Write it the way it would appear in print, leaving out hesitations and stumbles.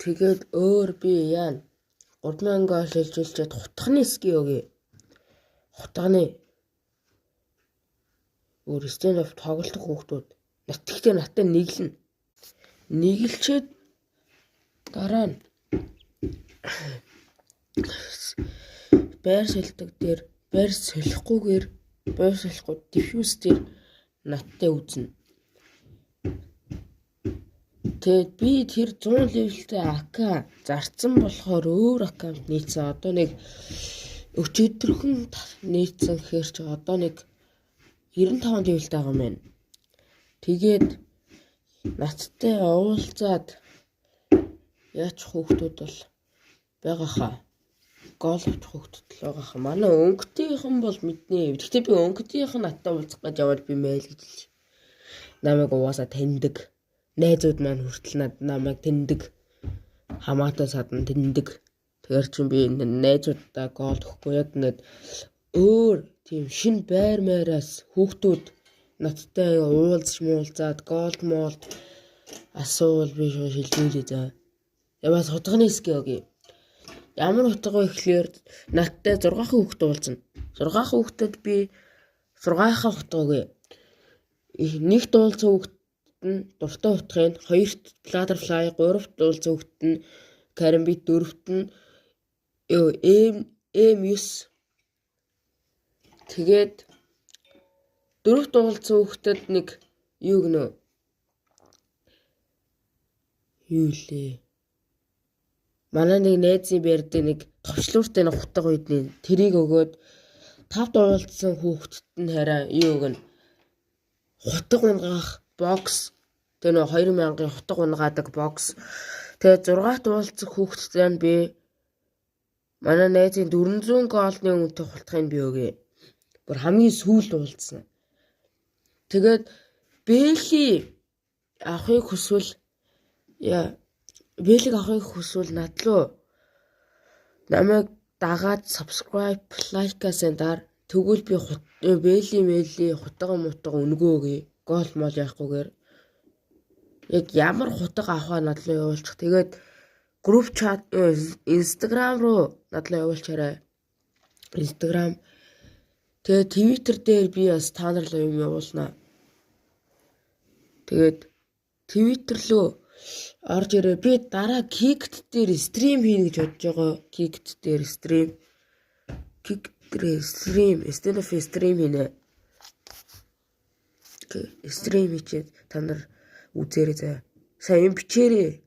Тэгээд өөр би яана 3000 гол шилжүүлчихэд хутганы ски өгье. Хутганы өөр стенд-офф тоглолтог хүүхдүүд тэгтээ надтай нэглэнэ. Нэглчээд дараа нь байр солидог дээр байр солихгүйгээр байр солихгүй диффьюз дээр надтай үзнэ. Тэгээд би тэр 100 левелтэй АК зарцсан болохоор өөр аккаунт нийцсэн. Одоо нэг өчигдөрхөн нийцсэн гэхээр чи одоо нэг 95 левелтэй байгаа юм байна. Тэгээд надтай уулзаад яач хүүхдүүд бол байгаа хаа. Гол авч хүүхдүүд л байгаа хаа. Манай өнгөтийнхэн бол мэднэ. Гэхдээ би өнгөтийнхэн надтай уулзах гэж яваад би мэйл гэж хэлж. Намайг угаасаа таньдаг. Найзууд маань хүртэл намайг таньдаг. Хамаатай садан таньдаг. Тэгэхээр чи би найзуудаа гол өгөхгүй яг ингээд өөр тийм шин байр маяраас хүүхдүүд надтай уулзаад голд молд асуувал би шилжүүлээ за. Яваа хутганы ски өгье. Ямар хутга вэ гэхлээр надтай 6 хүүхэд уулзна. 6 хүүхдэд би 6 хутга өгье. Нэгт уулзсан хүүхэд нь дуртай хутгын, хоёрт Butterfly, гуравт уулзсан хүүхэд нь Karambit, дөрөвт нь M9. Тэгээд дөрөвт уулзсан хүүхдэд нэг юу гэнэ? Юу лээ? Манай нэг найзын байрдаг нэг товчлууртай нэг хутга үйдний тэрийг өгөөд 5 уулзсан хүүхдэд нь хараа юу гэнэ? Хутга унгаах бокс. Тэр нөө 2000-ын хутга унгаадаг бокс. Тэгээд 6-т уулзсан хүүхдэд нь би манай найзын 400 голдны үнэтэй хутгийг би өгье. Бүр хамгийн сүүлд уулзсан. Тэгээд Бэли авахыг хүсвэл Бэлиг авахыг хүсвэл надлуу намайг дагаад subscribe, like-аас дар тэгвэл би Бэли хутга өнгөө өгье. Гол мол яахгүйгээр яг ямар хутга авахаа надлуу явуулчих. Тэгээд group chat Instagram руу надлуу явуулчаарай. Instagram. Тэгээд Twitter дээр би бас та нар руу юм явуулнаа. Тэгээд Twitter руу орж ирээ. Би дараа Kicked дээр стрим хийнэ гэж бодож байгаа. Kicked дээр стрим. Stand-off стрим хийнэ. Стрим хийчихэд та нар үзээрэй заа. Сайн бичээрэй.